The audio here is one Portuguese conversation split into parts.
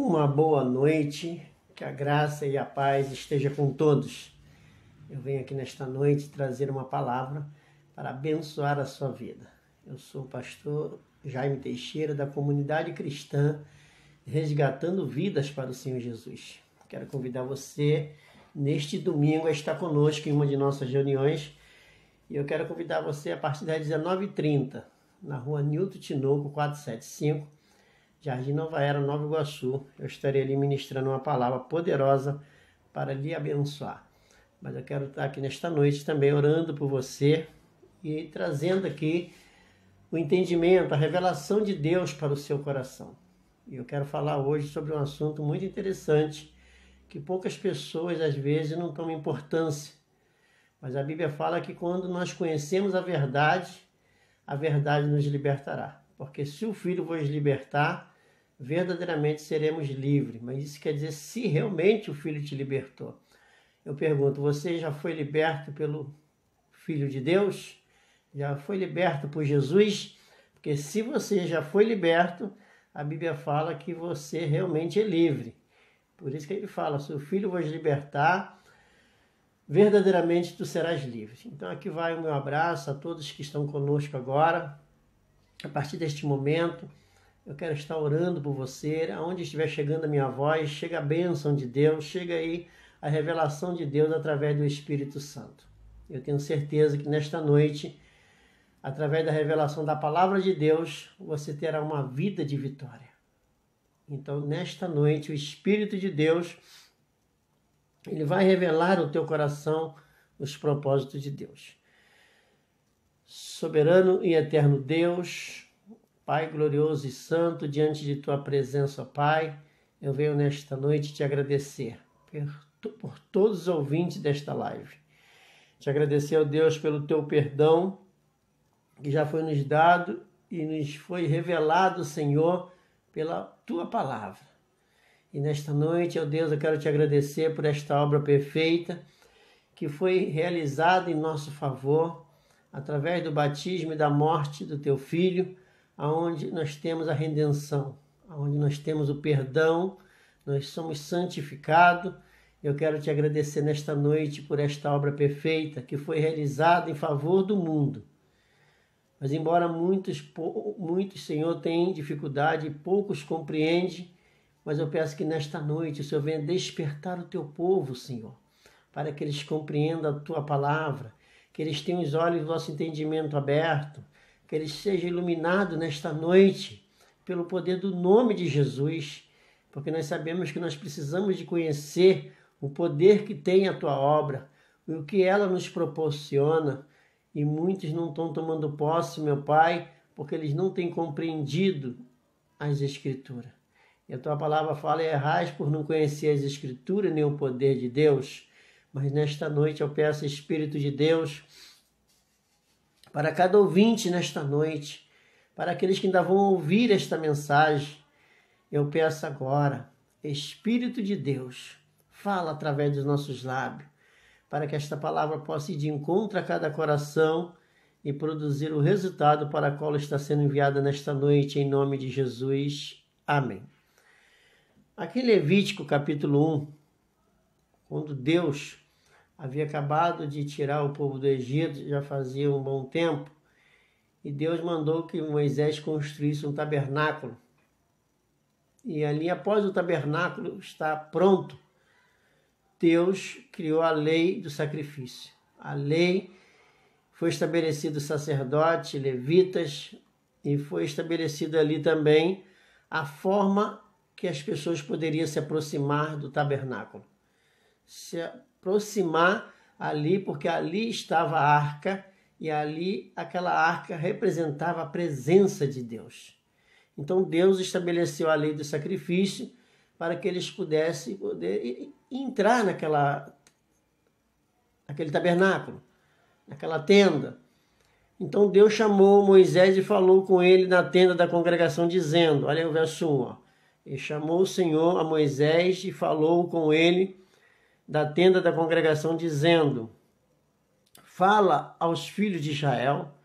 Uma boa noite, que a graça e a paz esteja com todos. Eu venho aqui nesta noite trazer uma palavra para abençoar a sua vida. Eu sou o pastor Jaime Teixeira, da comunidade cristã Resgatando Vidas para o Senhor Jesus. Quero convidar você neste domingo a estar conosco em uma de nossas reuniões. E eu quero convidar você a partir das 19h30, na rua Nilton Tinoco, 475, Jardim Nova Era, Nova Iguaçu. Eu estarei ali ministrando uma palavra poderosa para lhe abençoar. Mas eu quero estar aqui nesta noite também orando por você e trazendo aqui o entendimento, a revelação de Deus para o seu coração. E eu quero falar hoje sobre um assunto muito interessante que poucas pessoas às vezes não tomam importância. Mas a Bíblia fala que quando nós conhecemos a verdade nos libertará. Porque se o Filho vos libertar, verdadeiramente seremos livres. Mas isso quer dizer se realmente o Filho te libertou. Eu pergunto, você já foi liberto pelo Filho de Deus? Já foi liberto por Jesus? Porque se você já foi liberto, a Bíblia fala que você realmente é livre. Por isso que ele fala, se o Filho vos libertar, verdadeiramente tu serás livre. Então aqui vai o meu abraço a todos que estão conosco agora. A partir deste momento, eu quero estar orando por você. Aonde estiver chegando a minha voz, chega a bênção de Deus, chega aí a revelação de Deus através do Espírito Santo. Eu tenho certeza que nesta noite, através da revelação da palavra de Deus, você terá uma vida de vitória. Então, nesta noite, o Espírito de Deus, ele vai revelar ao teu coração os propósitos de Deus. Soberano e eterno Deus, Pai glorioso e santo, diante de tua presença, Pai, eu venho nesta noite te agradecer por todos os ouvintes desta live. Te agradecer, ó Deus, pelo teu perdão que já foi nos dado e nos foi revelado, Senhor, pela tua palavra. E nesta noite, ó Deus, eu quero te agradecer por esta obra perfeita que foi realizada em nosso favor através do batismo e da morte do teu Filho, aonde nós temos a redenção, aonde nós temos o perdão, nós somos santificados. Eu quero te agradecer nesta noite por esta obra perfeita que foi realizada em favor do mundo. Mas embora muitos, Senhor, têm dificuldade e poucos compreendem, mas eu peço que nesta noite o Senhor venha despertar o teu povo, Senhor, para que eles compreendam a tua palavra, que eles tenham os olhos do nosso entendimento aberto, que eles sejam iluminados nesta noite pelo poder do nome de Jesus, porque nós sabemos que nós precisamos de conhecer o poder que tem a tua obra, e o que ela nos proporciona, e muitos não estão tomando posse, meu Pai, porque eles não têm compreendido as Escrituras. E a tua palavra fala, errais por não conhecer as Escrituras nem o poder de Deus. Mas nesta noite eu peço, Espírito de Deus, para cada ouvinte nesta noite, para aqueles que ainda vão ouvir esta mensagem, eu peço agora, Espírito de Deus, fala através dos nossos lábios, para que esta palavra possa ir de encontro a cada coração e produzir o resultado para o qual está sendo enviada nesta noite, em nome de Jesus. Amém. Aqui em Levítico capítulo 1, quando Deus havia acabado de tirar o povo do Egito, já fazia um bom tempo, e Deus mandou que Moisés construísse um tabernáculo. E ali, após o tabernáculo estar pronto, Deus criou a lei do sacrifício. A lei foi estabelecido sacerdote, levitas, e foi estabelecido ali também a forma que as pessoas poderiam se aproximar do tabernáculo. Se aproximar ali, porque ali estava a arca, e ali aquela arca representava a presença de Deus. Então Deus estabeleceu a lei do sacrifício para que eles pudessem poder entrar naquele tabernáculo, naquela tenda. Então Deus chamou Moisés e falou com ele na tenda da congregação, dizendo, olha o verso 1, ó, e chamou o Senhor a Moisés e falou com ele da tenda da congregação, dizendo, fala aos filhos de Israel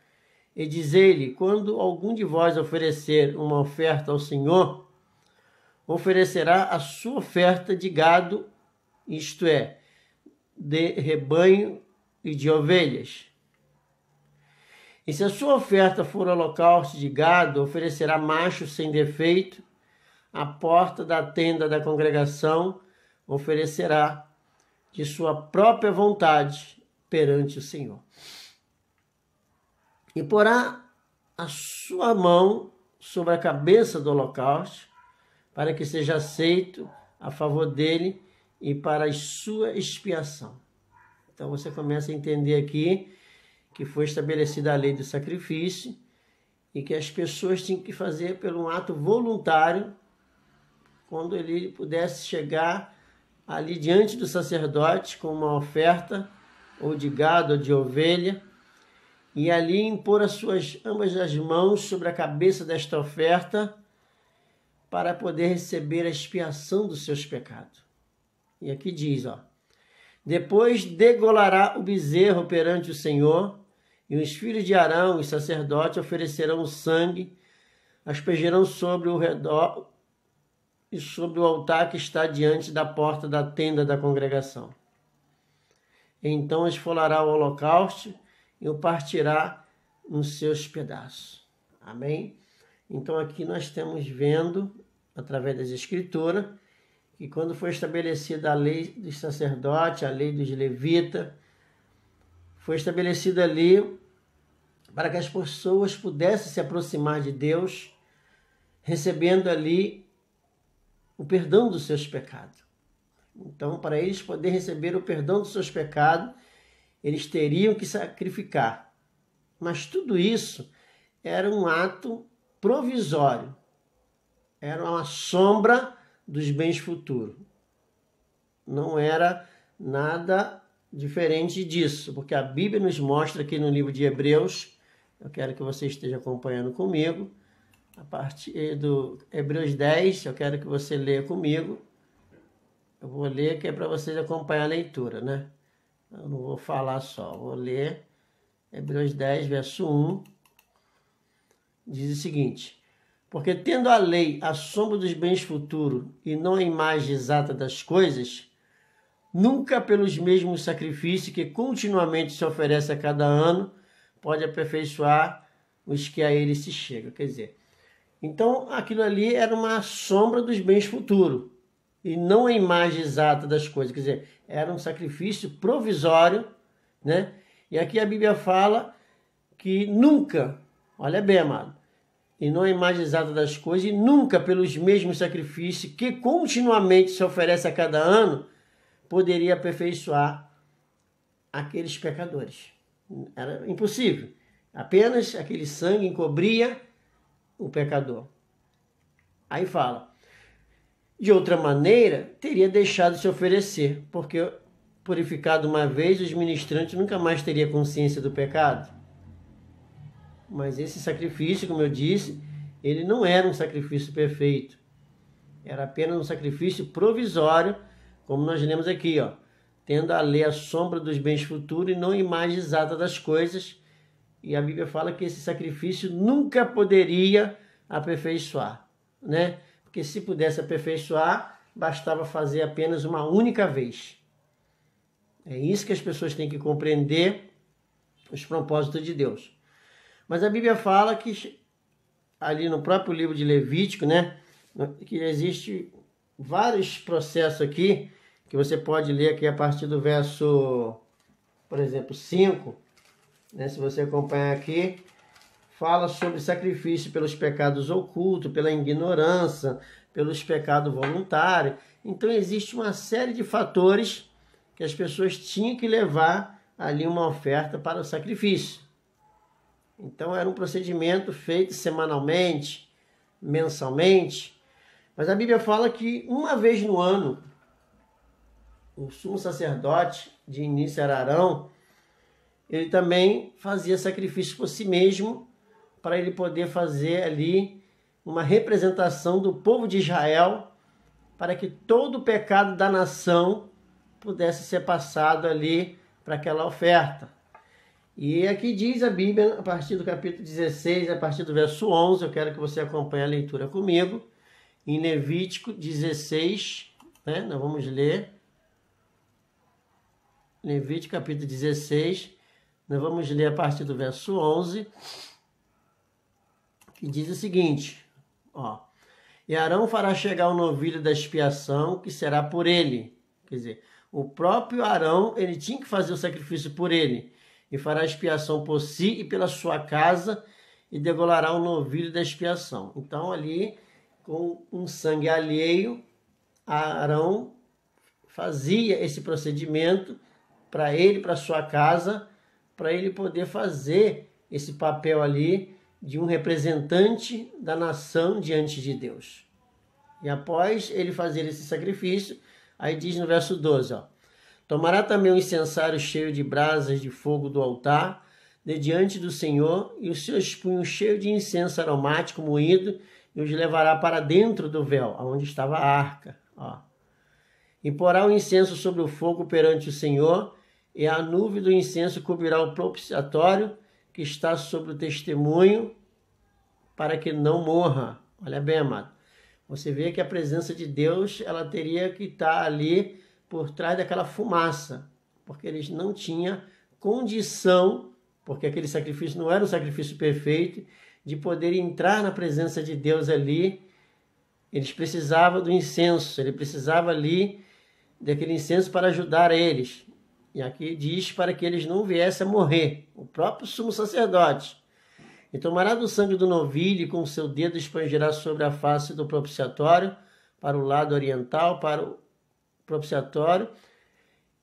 e diz ele, quando algum de vós oferecer uma oferta ao Senhor, oferecerá a sua oferta de gado, isto é, de rebanho e de ovelhas. E se a sua oferta for holocausto de gado, oferecerá macho sem defeito, à porta da tenda da congregação, oferecerá de sua própria vontade perante o Senhor. E porá a sua mão sobre a cabeça do holocausto, para que seja aceito a favor dele e para a sua expiação. Então você começa a entender aqui que foi estabelecida a lei do sacrifício e que as pessoas tinham que fazer por um ato voluntário, quando ele pudesse chegar ali diante do sacerdote com uma oferta, ou de gado ou de ovelha, e ali impor ambas as mãos sobre a cabeça desta oferta para poder receber a expiação dos seus pecados. E aqui diz, depois degolará o bezerro perante o Senhor, e os filhos de Arão, os sacerdotes, oferecerão o sangue, aspergerão sobre o redor e sobre o altar que está diante da porta da tenda da congregação. Então esfolará o holocausto e o partirá nos seus pedaços. Amém? Então aqui nós estamos vendo, através das Escrituras, que quando foi estabelecida a lei dos sacerdotes, a lei dos levitas, foi estabelecida ali para que as pessoas pudessem se aproximar de Deus, recebendo ali o perdão dos seus pecados. Então, para eles poderem receber o perdão dos seus pecados, eles teriam que sacrificar. Mas tudo isso era um ato provisório. Era uma sombra dos bens futuros. Não era nada diferente disso, porque a Bíblia nos mostra aqui no livro de Hebreus, eu quero que você esteja acompanhando comigo, a partir do Hebreus 10, eu quero que você leia comigo. Eu vou ler que é para vocês acompanhar a leitura, né? Eu não vou falar só, vou ler Hebreus 10, verso 1. Diz o seguinte: porque tendo a lei a sombra dos bens futuros e não a imagem exata das coisas, nunca pelos mesmos sacrifícios que continuamente se oferece a cada ano, pode aperfeiçoar os que a ele se chegam. Quer dizer, então aquilo ali era uma sombra dos bens futuros e não a imagem exata das coisas. Quer dizer, era um sacrifício provisório, né? E aqui a Bíblia fala que nunca, olha bem, amado, e não a imagem exata das coisas, e nunca pelos mesmos sacrifícios que continuamente se oferece a cada ano, poderia aperfeiçoar aqueles pecadores. Era impossível. Apenas aquele sangue encobria o pecador. Aí fala, de outra maneira, teria deixado de se oferecer, porque purificado uma vez, os ministrantes nunca mais teriam consciência do pecado. Mas esse sacrifício, como eu disse, ele não era um sacrifício perfeito. Era apenas um sacrifício provisório, como nós lemos aqui, tendo a lei a sombra dos bens futuros e não a imagem exata das coisas. E a Bíblia fala que esse sacrifício nunca poderia aperfeiçoar, né? Porque se pudesse aperfeiçoar, bastava fazer apenas uma única vez. É isso que as pessoas têm que compreender, os propósitos de Deus. Mas a Bíblia fala que, ali no próprio livro de Levítico, né, que existe vários processos aqui, que você pode ler aqui a partir do verso, por exemplo, 5, né, se você acompanhar aqui, fala sobre sacrifício pelos pecados ocultos, pela ignorância, pelos pecados voluntários. Então existe uma série de fatores que as pessoas tinham que levar ali uma oferta para o sacrifício. Então era um procedimento feito semanalmente, mensalmente. Mas a Bíblia fala que uma vez no ano, o sumo sacerdote, de início era Arão, ele também fazia sacrifício por si mesmo, para ele poder fazer ali uma representação do povo de Israel, para que todo o pecado da nação pudesse ser passado ali para aquela oferta. E aqui diz a Bíblia, a partir do capítulo 16, a partir do verso 11, eu quero que você acompanhe a leitura comigo, em Levítico 16, né? Nós vamos ler. Levítico capítulo 16, nós vamos ler a partir do verso 11, que diz o seguinte, ó. E Arão fará chegar o novilho da expiação, que será por ele. Quer dizer, o próprio Arão, ele tinha que fazer o sacrifício por ele. E fará expiação por si e pela sua casa, e degolará o novilho da expiação. Então, ali, com um sangue alheio, Arão fazia esse procedimento para ele, para sua casa, para ele poder fazer esse papel ali de um representante da nação diante de Deus. E após ele fazer esse sacrifício, aí diz no verso 12, ó, tomará também um incensário cheio de brasas de fogo do altar, de diante do Senhor, e os seus punhos cheios de incenso aromático moído, e os levará para dentro do véu, onde estava a arca. Ó. E porá o incenso sobre o fogo perante o Senhor, e a nuvem do incenso cobrirá o propiciatório que está sobre o testemunho, para que não morra. Olha bem, amado. Você vê que a presença de Deus, ela teria que estar ali por trás daquela fumaça, porque eles não tinham condição, porque aquele sacrifício não era um sacrifício perfeito, de poder entrar na presença de Deus ali. Eles precisavam do incenso, ele precisava ali daquele incenso para ajudar eles. E aqui diz para que eles não viessem a morrer, o próprio sumo sacerdote. E tomará do sangue do novilho e com o seu dedo espangerá sobre a face do propiciatório, para o lado oriental, para o propiciatório,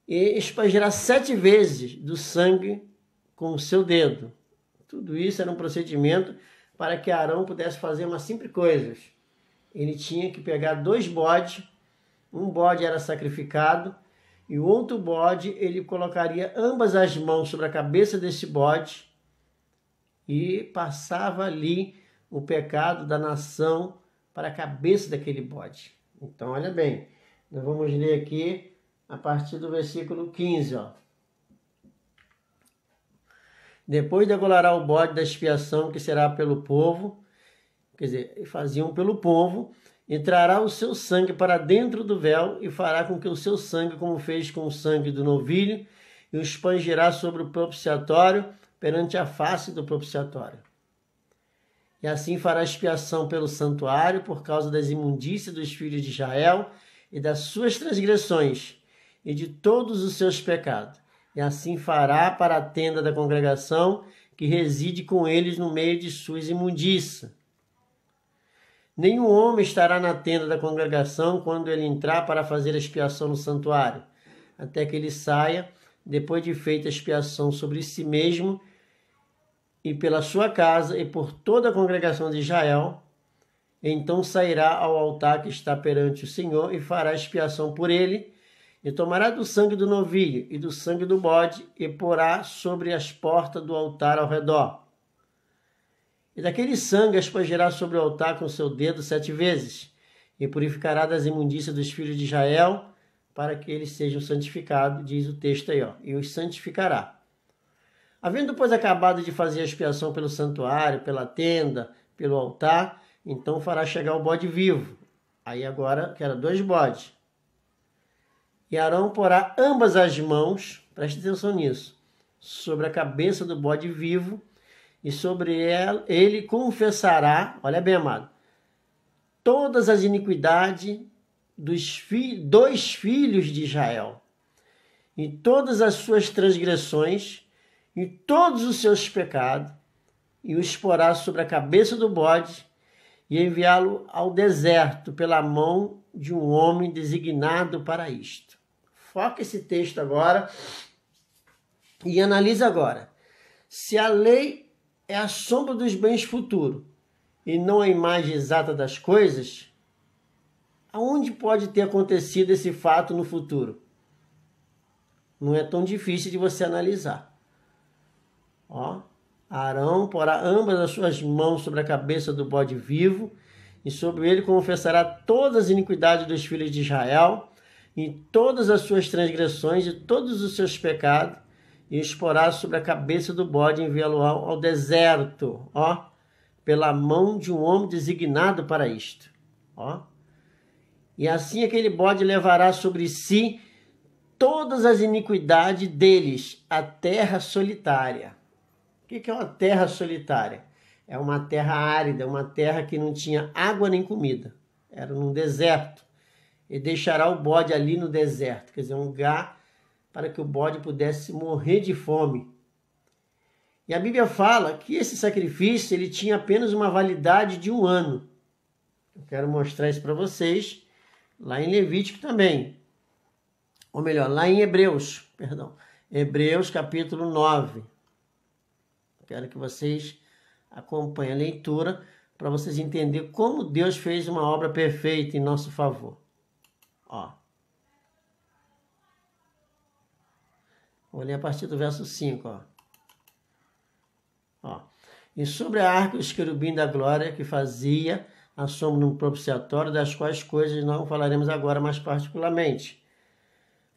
e espangerá 7 vezes do sangue com o seu dedo. Tudo isso era um procedimento para que Arão pudesse fazer uma simples coisa. Ele tinha que pegar 2 bodes, um bode era sacrificado, e o outro bode, ele colocaria ambas as mãos sobre a cabeça desse bode e passava ali o pecado da nação para a cabeça daquele bode. Então, olha bem, nós vamos ler aqui a partir do versículo 15, ó. Depois degolará o bode da expiação, que será pelo povo, quer dizer, faziam pelo povo, e trará o seu sangue para dentro do véu, e fará com que o seu sangue, como fez com o sangue do novilho, e o espangerá sobre o propiciatório, perante a face do propiciatório. E assim fará expiação pelo santuário, por causa das imundícias dos filhos de Israel, e das suas transgressões, e de todos os seus pecados. E assim fará para a tenda da congregação, que reside com eles no meio de suas imundícias. Nenhum homem estará na tenda da congregação quando ele entrar para fazer a expiação no santuário, até que ele saia, depois de feita a expiação sobre si mesmo e pela sua casa e por toda a congregação de Israel. Então sairá ao altar que está perante o Senhor e fará expiação por ele, e tomará do sangue do novilho e do sangue do bode e porá sobre as portas do altar ao redor. E daquele sangue aspergerá sobre o altar com seu dedo 7 vezes, e purificará das imundícias dos filhos de Israel, para que eles sejam santificados, diz o texto aí, ó, e os santificará. Havendo, pois, acabado de fazer a expiação pelo santuário, pela tenda, pelo altar, então fará chegar o bode vivo. Aí agora, que era 2 bodes. E Arão porá ambas as mãos, preste atenção nisso, sobre a cabeça do bode vivo, e sobre ele confessará, olha bem, amado, todas as iniquidades dos 2 filhos de Israel, e todas as suas transgressões, e todos os seus pecados, e os porá sobre a cabeça do bode, e enviá-lo ao deserto pela mão de um homem designado para isto. Foca esse texto agora e analisa agora. Se a lei é a sombra dos bens futuros e não a imagem exata das coisas, aonde pode ter acontecido esse fato no futuro? Não é tão difícil de você analisar. Ó, Arão porá ambas as suas mãos sobre a cabeça do bode vivo, e sobre ele confessará todas as iniquidades dos filhos de Israel, e todas as suas transgressões e todos os seus pecados, e os porá sobre a cabeça do bode e enviá-lo ao deserto, ó, pela mão de um homem designado para isto. Ó, E assim aquele bode levará sobre si todas as iniquidades deles, a terra solitária. O que é uma terra solitária? É uma terra árida, uma terra que não tinha água nem comida. Era num deserto. E deixará o bode ali no deserto, quer dizer, um lugar para que o bode pudesse morrer de fome. E a Bíblia fala que esse sacrifício ele tinha apenas uma validade de 1 ano. Eu quero mostrar isso para vocês lá em Levítico também. Ou melhor, lá em Hebreus, Hebreus capítulo 9. Quero que vocês acompanhem a leitura para vocês entenderem como Deus fez uma obra perfeita em nosso favor. Ó. Vou ler a partir do verso 5. Ó. E sobre a arca os querubins da glória que fazia a sombra no propiciatório, das quais coisas não falaremos agora mais particularmente.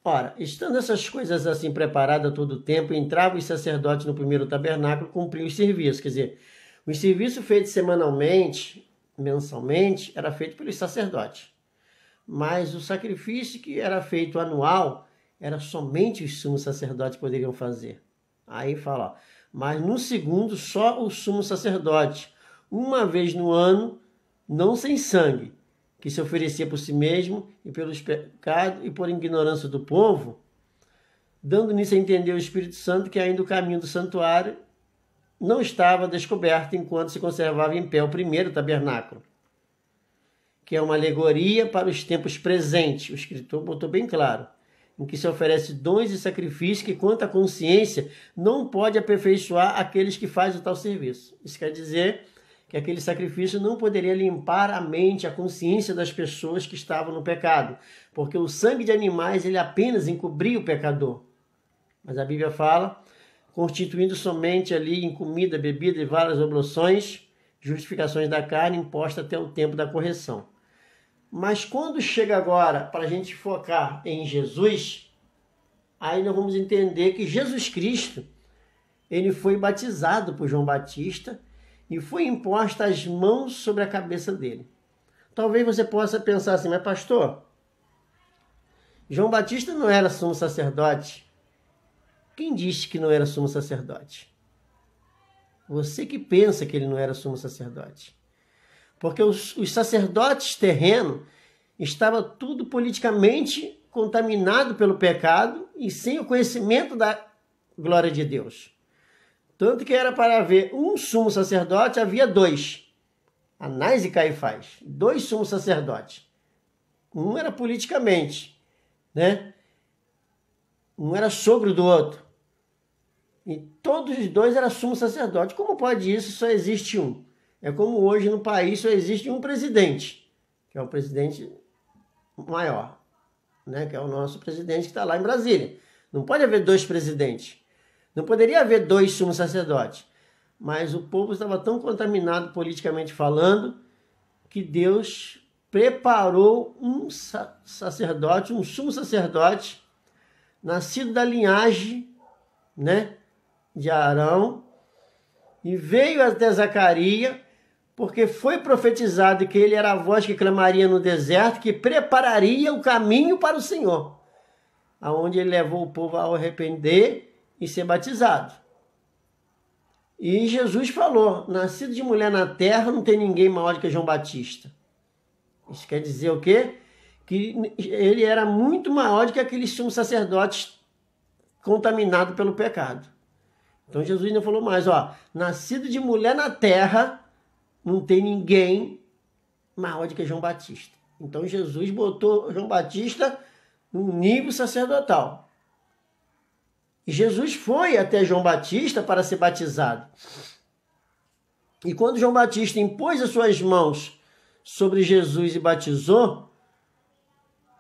Ora, estando essas coisas assim preparadas a todo o tempo, entravam os sacerdotes no primeiro tabernáculo, cumpriam os serviços. Quer dizer, o serviço feito semanalmente, mensalmente, era feito pelos sacerdotes. Mas o sacrifício que era feito anual, era somente os sumos sacerdotes que poderiam fazer. Aí fala, ó, mas no segundo, só o sumo sacerdote, uma vez no ano, não sem sangue, que se oferecia por si mesmo e pelos pecados e por ignorância do povo, dando nisso a entender o Espírito Santo que ainda o caminho do santuário não estava descoberto enquanto se conservava em pé o primeiro tabernáculo, que é uma alegoria para os tempos presentes. O escritor botou bem claro, em que se oferece dons e sacrifícios que, quanto à consciência, não pode aperfeiçoar aqueles que fazem o tal serviço. Isso quer dizer que aquele sacrifício não poderia limpar a mente, a consciência das pessoas que estavam no pecado, porque o sangue de animais ele apenas encobria o pecador. Mas a Bíblia fala, constituindo somente ali em comida, bebida e várias oblações, justificações da carne imposta até o tempo da correção. Mas quando chega agora para a gente focar em Jesus, aí nós vamos entender que Jesus Cristo, ele foi batizado por João Batista e foi imposta as mãos sobre a cabeça dele. Talvez você possa pensar assim, mas pastor, João Batista não era sumo sacerdote? Quem disse que não era sumo sacerdote? Você que pensa que ele não era sumo sacerdote. Porque os sacerdotes terrenos estavam tudo politicamente contaminado pelo pecado e sem o conhecimento da glória de Deus. Tanto que era para haver um sumo sacerdote, havia 2. Anás e Caifás. 2 sumos sacerdotes. Um era politicamente, né? Um era sogro do outro. E todos os 2 eram sumo sacerdote. Como pode isso? Só existe um. É como hoje no país só existe um presidente, que é o presidente maior, né? Que é o nosso presidente que está lá em Brasília. Não pode haver 2 presidentes. Não poderia haver 2 sumos sacerdotes. Mas o povo estava tão contaminado politicamente falando que Deus preparou um sacerdote, um sumo sacerdote, nascido da linhagem, né, de Arão, e veio até Zacarias, porque foi profetizado que ele era a voz que clamaria no deserto, que prepararia o caminho para o Senhor, aonde ele levou o povo a arrepender e ser batizado. E Jesus falou, nascido de mulher na terra, não tem ninguém maior do que João Batista. Isso quer dizer o quê? Que ele era muito maior do que aqueles sumos sacerdotes contaminados pelo pecado. Então Jesus ainda falou mais, ó, nascido de mulher na terra, não tem ninguém maior do que João Batista. Então Jesus botou João Batista num nível sacerdotal. E Jesus foi até João Batista para ser batizado. E quando João Batista impôs as suas mãos sobre Jesus e batizou,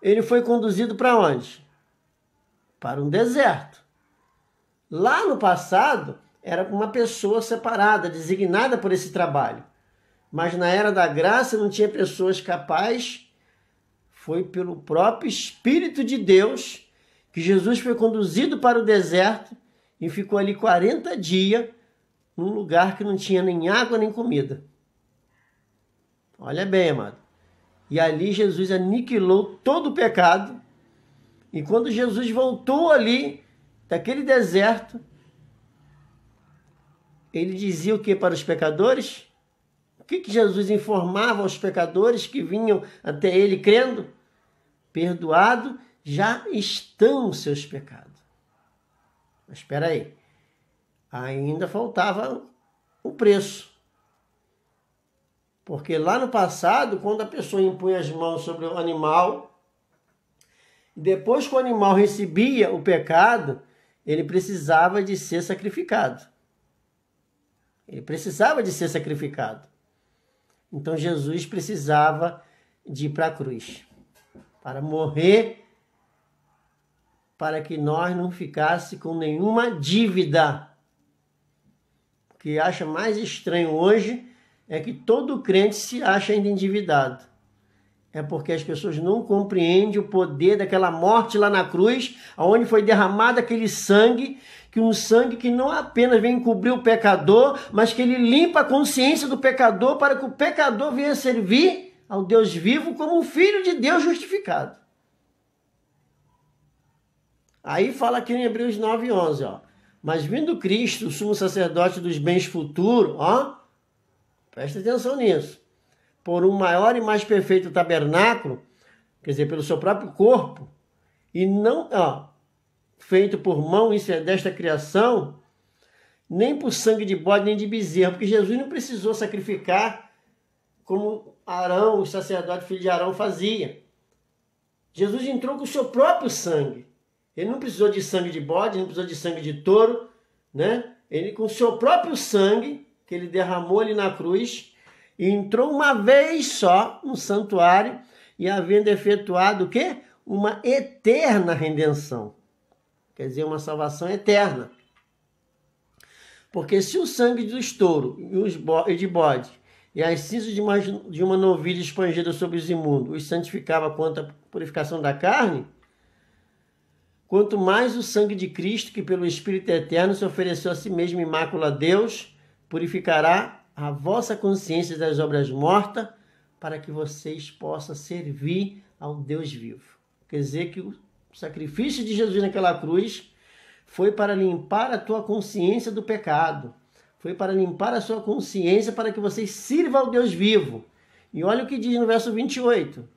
ele foi conduzido para onde? Para um deserto. Lá no passado, era uma pessoa separada, designada por esse trabalho. Mas na era da graça não tinha pessoas capazes. Foi pelo próprio Espírito de Deus que Jesus foi conduzido para o deserto e ficou ali 40 dias num lugar que não tinha nem água nem comida. Olha bem, amado. E ali Jesus aniquilou todo o pecado. E quando Jesus voltou ali, daquele deserto, ele dizia o que para os pecadores? O que Jesus informava aos pecadores que vinham até ele crendo? Perdoado já estão os seus pecados. Mas espera aí, ainda faltava o preço. Porque lá no passado, quando a pessoa impunha as mãos sobre o animal, depois que o animal recebia o pecado, ele precisava de ser sacrificado. Ele precisava de ser sacrificado. Então Jesus precisava de ir para a cruz, para morrer, para que nós não ficasse com nenhuma dívida. O que acha mais estranho hoje é que todo crente se acha ainda endividado. É porque as pessoas não compreendem o poder daquela morte lá na cruz, onde foi derramado aquele sangue, que um sangue que não apenas vem cobrir o pecador, mas que ele limpa a consciência do pecador para que o pecador venha servir ao Deus vivo como um filho de Deus justificado. Aí fala aqui em Hebreus 9:11, ó. Mas vindo Cristo, o sumo sacerdote dos bens futuros, ó, presta atenção nisso, por um maior e mais perfeito tabernáculo, quer dizer, pelo seu próprio corpo, e não, feito por mão, isso é desta criação, nem por sangue de bode, nem de bezerro, porque Jesus não precisou sacrificar como Arão, o sacerdote filho de Arão, fazia. Jesus entrou com o seu próprio sangue. Ele não precisou de sangue de bode, não precisou de sangue de touro, né? Ele com o seu próprio sangue, que ele derramou ali na cruz, e entrou uma vez só no santuário e havendo efetuado o quê? Uma eterna redenção. Quer dizer, uma salvação eterna. Porque se o sangue do estouro e de bode e as cinzas de uma novilha expangida sobre os imundos os santificava quanto à purificação da carne, quanto mais o sangue de Cristo, que pelo Espírito Eterno se ofereceu a si mesmo imáculo a Deus, purificará a vossa consciência das obras mortas, para que vocês possam servir ao Deus vivo. Quer dizer que o sacrifício de Jesus naquela cruz foi para limpar a tua consciência do pecado. Foi para limpar a sua consciência para que vocês sirvam ao Deus vivo. E olha o que diz no verso 28.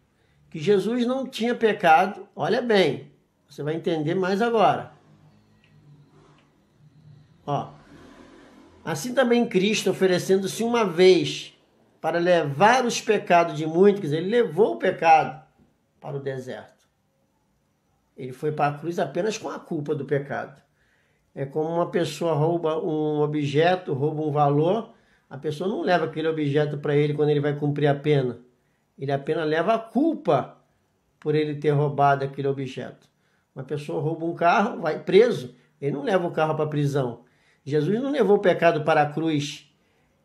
Que Jesus não tinha pecado. Olha bem, você vai entender mais agora. Ó. Assim também Cristo, oferecendo-se uma vez para levar os pecados de muitos, quer dizer, ele levou o pecado para o deserto. Ele foi para a cruz apenas com a culpa do pecado. É como uma pessoa rouba um objeto, rouba um valor, a pessoa não leva aquele objeto para ele quando ele vai cumprir a pena. Ele apenas leva a culpa por ele ter roubado aquele objeto. Uma pessoa rouba um carro, vai preso, ele não leva o carro para a prisão. Jesus não levou o pecado para a cruz.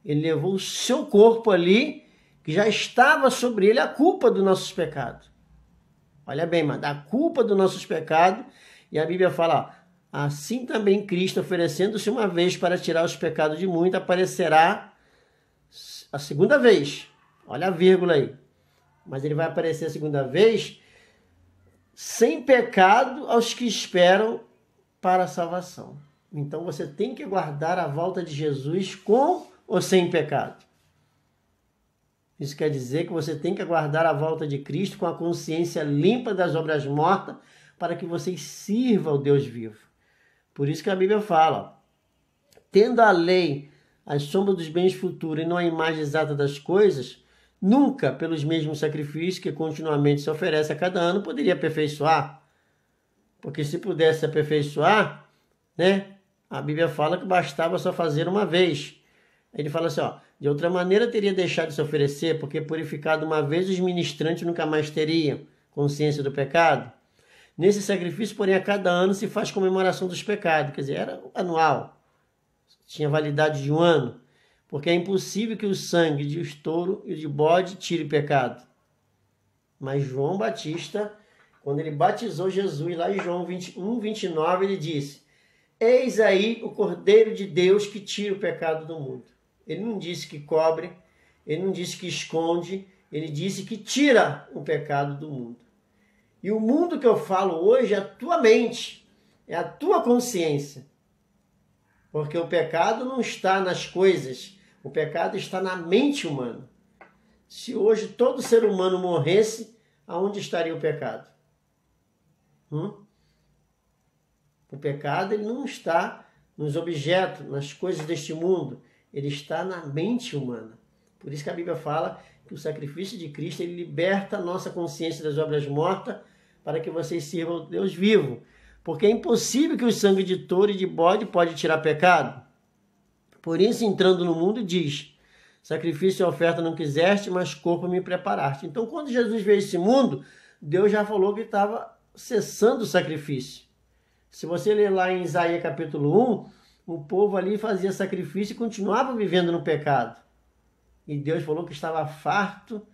Ele levou o seu corpo ali, que já estava sobre ele a culpa dos nossos pecados. Olha bem, mas a culpa dos nossos pecados. E a Bíblia fala, assim também Cristo, oferecendo-se uma vez para tirar os pecados de muitos, aparecerá a segunda vez. Olha a vírgula aí. Mas ele vai aparecer a segunda vez sem pecado aos que esperam para a salvação. Então você tem que aguardar a volta de Jesus com ou sem pecado. Isso quer dizer que você tem que aguardar a volta de Cristo com a consciência limpa das obras mortas para que você sirva ao Deus vivo. Por isso que a Bíblia fala, tendo a lei as sombras dos bens futuros e não a imagem exata das coisas, nunca, pelos mesmos sacrifícios que continuamente se oferece a cada ano, poderia aperfeiçoar. Porque se pudesse aperfeiçoar, né? A Bíblia fala que bastava só fazer uma vez. Ele fala assim, de outra maneira teria deixado de se oferecer, porque purificado uma vez os ministrantes nunca mais teriam consciência do pecado. Nesse sacrifício, porém, a cada ano se faz comemoração dos pecados, quer dizer, era anual, tinha validade de um ano, porque é impossível que o sangue de estouro e de bode tire pecado. Mas João Batista, quando ele batizou Jesus, lá em João 21:29, ele disse, eis aí o Cordeiro de Deus que tira o pecado do mundo. Ele não disse que cobre, ele não disse que esconde, Ele disse que tira o pecado do mundo. E o mundo que eu falo hoje é a tua mente, é a tua consciência. Porque o pecado não está nas coisas, o pecado está na mente humana. Se hoje todo ser humano morresse, aonde estaria o pecado? O pecado ele não está nos objetos, nas coisas deste mundo. Ele está na mente humana. Por isso que a Bíblia fala que o sacrifício de Cristo ele liberta a nossa consciência das obras mortas para que vocês sirvam ao Deus vivo. Porque é impossível que o sangue de touro e de bode pode tirar pecado. Por isso, entrando no mundo, diz: sacrifício e oferta não quiseste, mas corpo me preparaste. Então, quando Jesus veio a esse mundo, Deus já falou que estava cessando o sacrifício. Se você ler lá em Isaías capítulo 1, o povo ali fazia sacrifício e continuava vivendo no pecado. E Deus falou que estava farto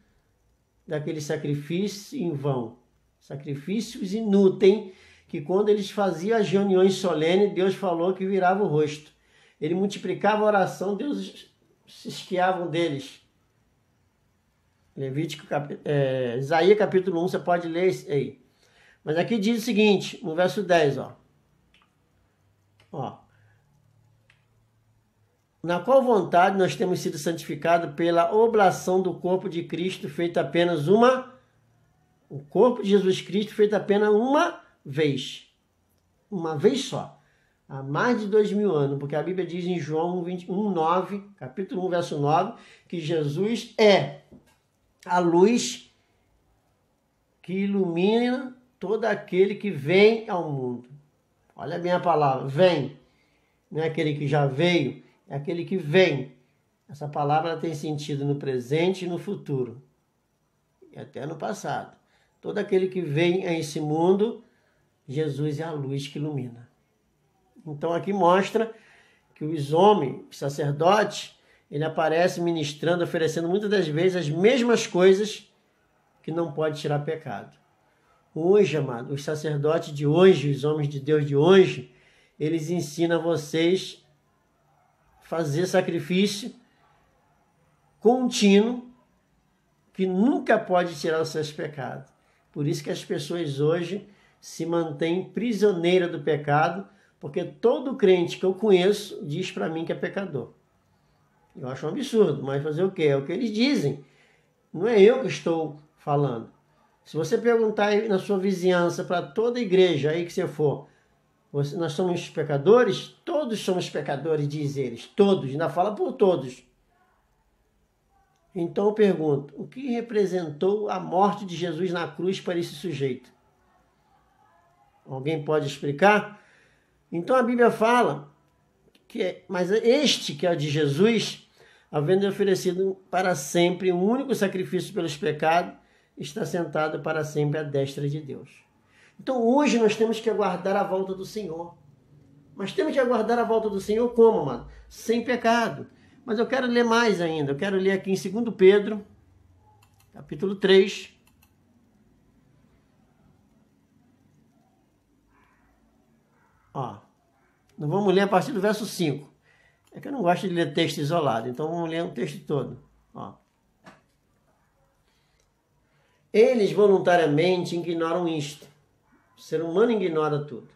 daquele sacrifício em vão. Sacrifícios inúteis, que quando eles faziam as reuniões solenes, Deus falou que virava o rosto. Ele multiplicava a oração, Deus se esquiava deles. Isaías capítulo 1, você pode ler isso aí. Mas aqui diz o seguinte, no verso 10, na qual vontade nós temos sido santificados pela oblação do corpo de Cristo, feita apenas o corpo de Jesus Cristo feito apenas uma vez só, há mais de 2000 anos, porque a Bíblia diz em João 9, capítulo 1, verso 9, que Jesus é a luz que ilumina todo aquele que vem ao mundo. Olha bem a palavra, vem. Não é aquele que já veio, é aquele que vem. Essa palavra tem sentido no presente e no futuro. E até no passado. Todo aquele que vem a esse mundo, Jesus é a luz que ilumina. Então aqui mostra que os homens, os sacerdotes, ele aparece ministrando, oferecendo muitas das vezes as mesmas coisas que não pode tirar pecado. Hoje, amado, os sacerdotes de hoje, os homens de Deus de hoje, eles ensinam vocês a fazer sacrifício contínuo que nunca pode tirar os seus pecados. Por isso que as pessoas hoje se mantêm prisioneiras do pecado, porque todo crente que eu conheço diz para mim que é pecador. Eu acho um absurdo, mas fazer o quê? É o que eles dizem. Não é eu que estou falando. Se você perguntar aí na sua vizinhança, para toda igreja aí que você for, nós somos pecadores? Todos somos pecadores, diz eles. Todos, ainda fala por todos. Então eu pergunto, o que representou a morte de Jesus na cruz para esse sujeito? Alguém pode explicar? Então a Bíblia fala mas este que é o de Jesus, havendo oferecido para sempre um único sacrifício pelos pecados, está sentado para sempre à destra de Deus. Então hoje nós temos que aguardar a volta do Senhor. Mas temos que aguardar a volta do Senhor como, mano? Sem pecado. Mas eu quero ler mais ainda. Eu quero ler aqui em 2 Pedro, capítulo 3. Nós vamos ler a partir do verso 5. É que eu não gosto de ler texto isolado, então vamos ler o texto todo. Eles voluntariamente ignoram isto. O ser humano ignora tudo.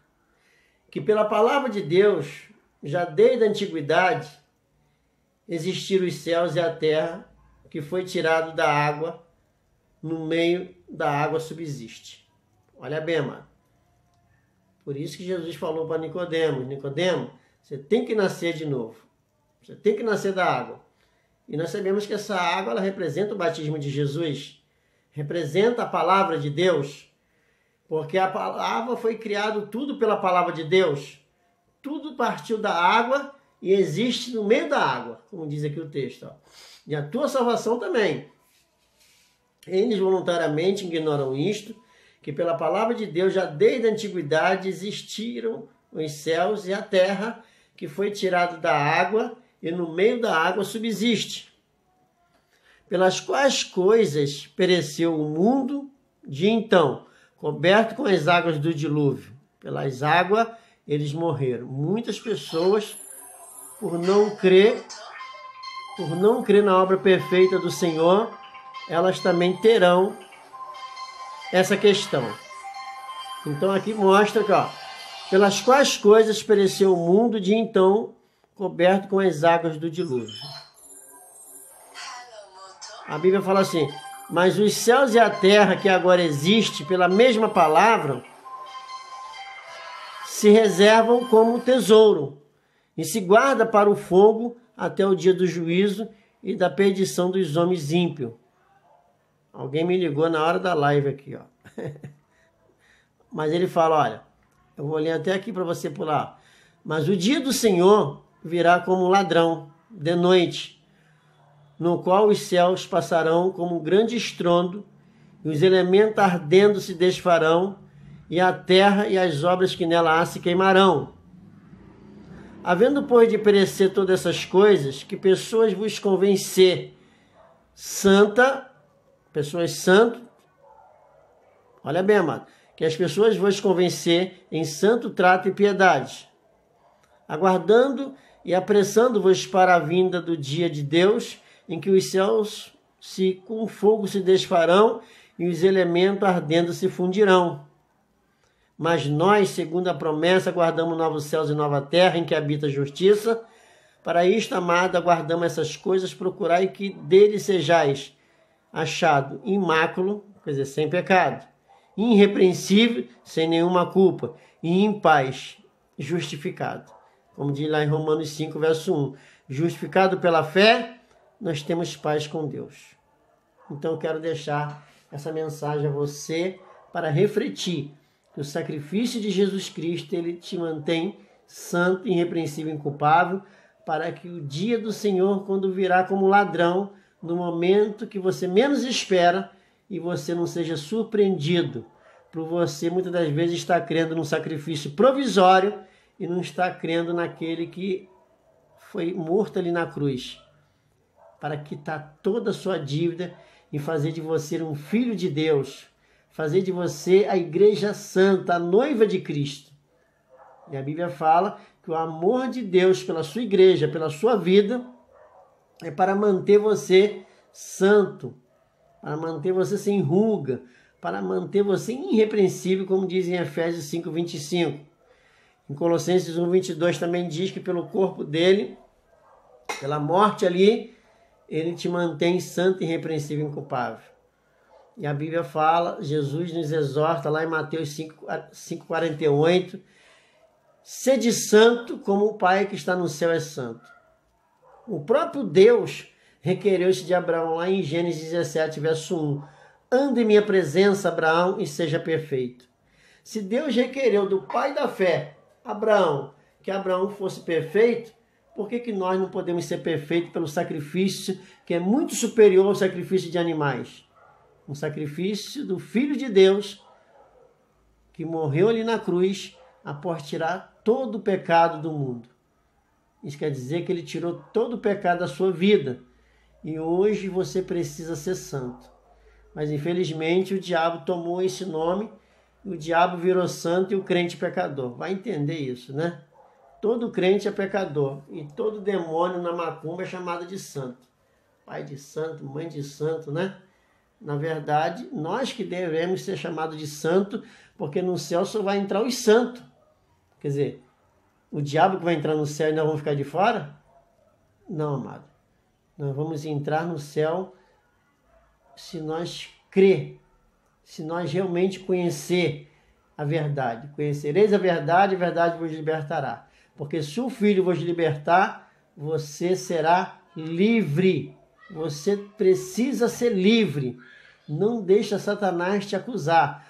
Que pela palavra de Deus, já desde a antiguidade, existiram os céus e a terra, que foi tirado da água, no meio da água subsiste. Olha bem, amado. Por isso que Jesus falou para Nicodemo, Nicodemo, você tem que nascer de novo. Você tem que nascer da água. E nós sabemos que essa água, ela representa o batismo de Jesus. Representa a palavra de Deus. Porque a palavra foi criado tudo pela palavra de Deus. Tudo partiu da água e existe no meio da água, como diz aqui o texto. E a tua salvação também. Eles voluntariamente ignoram isto, que pela palavra de Deus, já desde a antiguidade, existiram os céus e a terra, que foi tirado da água, e no meio da água subsiste. Pelas quais coisas pereceu o mundo de então, coberto com as águas do dilúvio. Pelas águas eles morreram. Muitas pessoas, por não crer na obra perfeita do Senhor, elas também terão essa questão. Então aqui mostra que, ó, pelas quais coisas pereceu o mundo de então, coberto com as águas do dilúvio. A Bíblia fala assim: mas os céus e a terra que agora existe, pela mesma palavra, se reservam como tesouro e se guarda para o fogo até o dia do juízo e da perdição dos homens ímpios. Alguém me ligou na hora da live aqui, ó. Mas ele fala, olha, eu vou ler até aqui para você pular. Mas o dia do Senhor virá como um ladrão, de noite, no qual os céus passarão como um grande estrondo, e os elementos ardendo se desfarão, e a terra e as obras que nela há se queimarão. Havendo, pois, de perecer todas essas coisas, que pessoas vos convencer, pessoas santas, olha bem, amado, que as pessoas vos convencer em santo trato e piedade, aguardando e apressando-vos para a vinda do dia de Deus, em que os céus com fogo se desfarão e os elementos ardendo se fundirão. Mas nós, segundo a promessa, aguardamos novos céus e nova terra, em que habita a justiça. Para isto, amado, aguardamos essas coisas, procurai que dele sejais achado imáculo, quer dizer, sem pecado, irrepreensível, sem nenhuma culpa, e em paz, justificado. Como diz lá em Romanos 5, verso 1. Justificado pela fé, nós temos paz com Deus. Então eu quero deixar essa mensagem a você para refletir que o sacrifício de Jesus Cristo, ele te mantém santo, irrepreensível e inculpável, para que o dia do Senhor, quando virá como ladrão, no momento que você menos espera, e você não seja surpreendido por você, muitas das vezes, estar crendo num sacrifício provisório e não estar crendo naquele que foi morto ali na cruz, para quitar toda a sua dívida e fazer de você um filho de Deus, fazer de você a igreja santa, a noiva de Cristo. E a Bíblia fala que o amor de Deus pela sua igreja, pela sua vida, é para manter você santo, para manter você sem ruga, para manter você irrepreensível, como diz em Efésios 5, 25. Em Colossenses 1, 22 também diz que pelo corpo dele, pela morte ali, ele te mantém santo, irrepreensível e inculpável. E a Bíblia fala, Jesus nos exorta lá em Mateus 5:48, sede santo como o Pai que está no céu é santo. O próprio Deus requereu isso de Abraão lá em Gênesis 17, verso 1. Ande em minha presença, Abraão, e seja perfeito. Se Deus requereu do pai da fé, Abraão, que Abraão fosse perfeito, por que nós não podemos ser perfeitos pelo sacrifício que é muito superior ao sacrifício de animais? Um sacrifício do Filho de Deus, que morreu ali na cruz, após tirar todo o pecado do mundo. Isso quer dizer que ele tirou todo o pecado da sua vida. E hoje você precisa ser santo. Mas infelizmente o diabo tomou esse nome, o diabo virou santo e o crente pecador. Vai entender isso, né? Todo crente é pecador e todo demônio na macumba é chamado de santo. Pai de santo, mãe de santo, né? Na verdade, nós que devemos ser chamados de santo, porque no céu só vai entrar os santos. Quer dizer, o diabo que vai entrar no céu e nós vamos ficar de fora? Não, amado. Nós vamos entrar no céu se nós crer, se nós realmente conhecer a verdade. Conhecereis a verdade vos libertará. Porque se o Filho vos libertar, você será livre. Você precisa ser livre. Não deixa Satanás te acusar.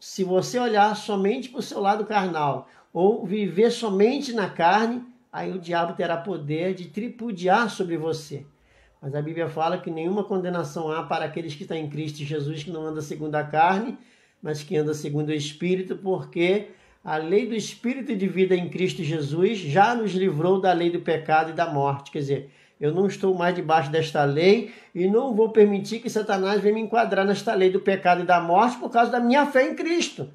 Se você olhar somente para o seu lado carnal, ou viver somente na carne, aí o diabo terá poder de tripudiar sobre você. Mas a Bíblia fala que nenhuma condenação há para aqueles que estão em Cristo Jesus, que não anda segundo a carne, mas que anda segundo o Espírito, porque a lei do Espírito de vida em Cristo Jesus já nos livrou da lei do pecado e da morte. Quer dizer, eu não estou mais debaixo desta lei e não vou permitir que Satanás venha me enquadrar nesta lei do pecado e da morte por causa da minha fé em Cristo.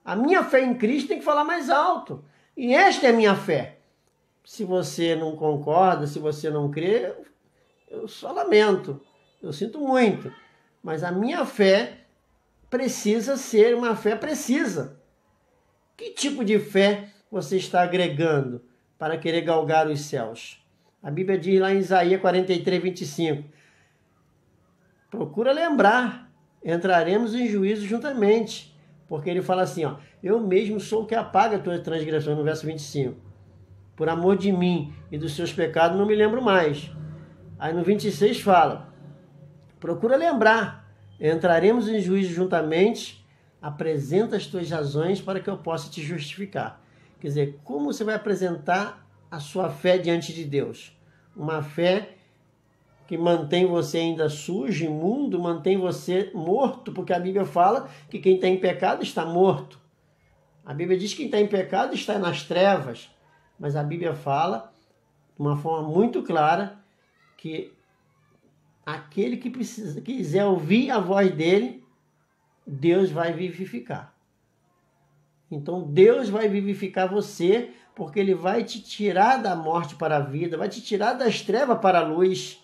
A minha fé em Cristo tem que falar mais alto. E esta é a minha fé. Se você não concorda, se você não crê, eu só lamento. Eu sinto muito. Mas a minha fé precisa ser uma fé precisa. Que tipo de fé você está agregando para querer galgar os céus? A Bíblia diz lá em Isaías 43, 25. Procura lembrar, entraremos em juízo juntamente. Porque ele fala assim, ó, eu mesmo sou o que apaga a tua transgressão, no verso 25. Por amor de mim e dos seus pecados não me lembro mais. Aí no 26 fala, procura lembrar, entraremos em juízo juntamente, apresenta as tuas razões para que eu possa te justificar. Quer dizer, como você vai apresentar a sua fé diante de Deus? Uma fé que mantém você ainda sujo, imundo, mantém você morto, porque a Bíblia fala que quem está em pecado está morto. A Bíblia diz que quem está em pecado está nas trevas, mas a Bíblia fala, de uma forma muito clara, que aquele que quiser ouvir a voz dele, Deus vai vivificar. Então Deus vai vivificar você, porque Ele vai te tirar da morte para a vida, vai te tirar das trevas para a luz.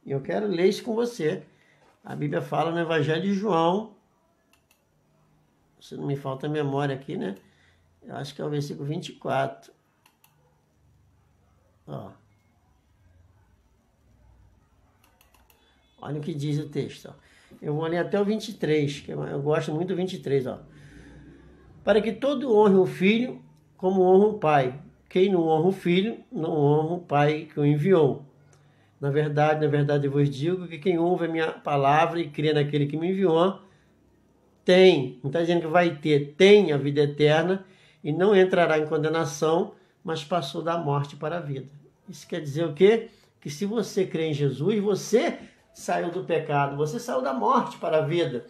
E eu quero ler isso com você. A Bíblia fala no Evangelho de João, se não me falta a memória aqui, né? Eu acho que é o versículo 24. Ó. Olha o que diz o texto. Ó. Eu vou ler até o 23, que eu gosto muito do 23. Ó. Para que todo honre o filho como honra o pai. Quem não honra o filho, não honra o pai que o enviou. Na verdade, eu vos digo que quem ouve a minha palavra e crê naquele que me enviou, tem, não está dizendo que vai ter, tem a vida eterna e não entrará em condenação, mas passou da morte para a vida. Isso quer dizer o quê? Que se você crê em Jesus, você saiu do pecado, você saiu da morte para a vida.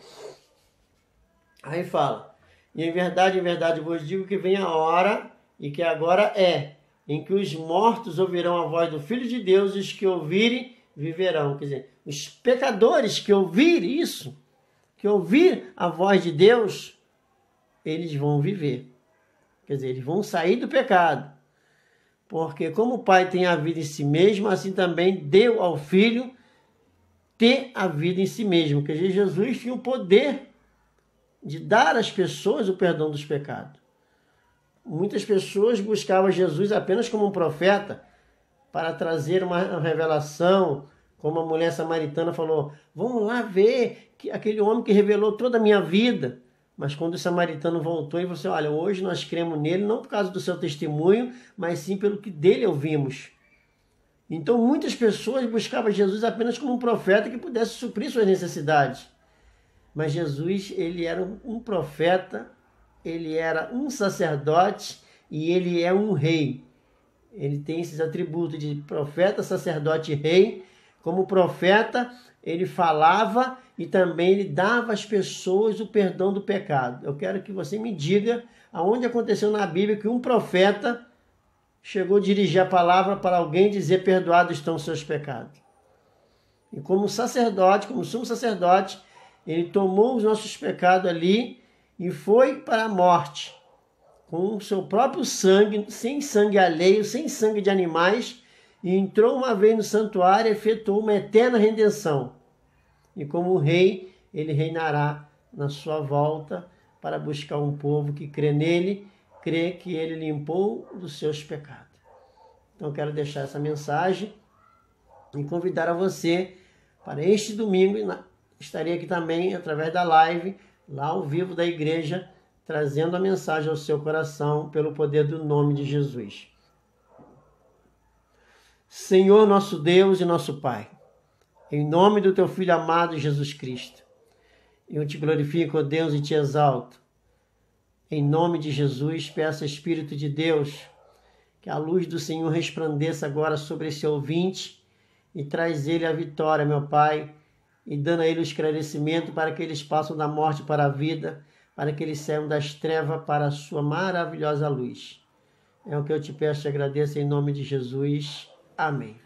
Aí fala, e em verdade, eu vos digo que vem a hora, e que agora é, em que os mortos ouvirão a voz do Filho de Deus, e os que ouvirem viverão. Quer dizer, os pecadores que ouvirem isso, que ouvir a voz de Deus, eles vão viver. Quer dizer, eles vão sair do pecado. Porque como o Pai tem a vida em si mesmo, assim também deu ao Filho ter a vida em si mesmo. Quer dizer, Jesus tinha o poder de dar às pessoas o perdão dos pecados. Muitas pessoas buscavam Jesus apenas como um profeta para trazer uma revelação, como a mulher samaritana falou, vamos lá ver que aquele homem que revelou toda a minha vida. Mas quando o samaritano voltou e falou assim, olha, hoje nós cremos nele não por causa do seu testemunho, mas sim pelo que dele ouvimos. Então muitas pessoas buscavam Jesus apenas como um profeta que pudesse suprir suas necessidades. Mas Jesus, ele era um profeta, ele era um sacerdote e ele é um rei. Ele tem esses atributos de profeta, sacerdote e rei. Como profeta, ele falava e também ele dava às pessoas o perdão do pecado. Eu quero que você me diga aonde aconteceu na Bíblia que um profeta chegou a dirigir a palavra para alguém dizer perdoados estão os seus pecados. E como sacerdote, como sumo sacerdote, ele tomou os nossos pecados ali e foi para a morte, com o seu próprio sangue, sem sangue alheio, sem sangue de animais, e entrou uma vez no santuário e efetuou uma eterna redenção. E como rei, ele reinará na sua volta para buscar um povo que crê nele, crê que ele limpou dos seus pecados. Então eu quero deixar essa mensagem e convidar a você para este domingo, estarei aqui também através da live, lá ao vivo da igreja, trazendo a mensagem ao seu coração pelo poder do nome de Jesus. Senhor, nosso Deus e nosso Pai, em nome do teu Filho amado Jesus Cristo, eu te glorifico, ó Deus, e te exalto. Em nome de Jesus, peço, Espírito de Deus, que a luz do Senhor resplandeça agora sobre esse ouvinte e traz ele a vitória, meu Pai, e dando a ele o esclarecimento para que eles passem da morte para a vida, para que eles saiam das trevas para a sua maravilhosa luz. É o que eu te peço e agradeço em nome de Jesus. Amém.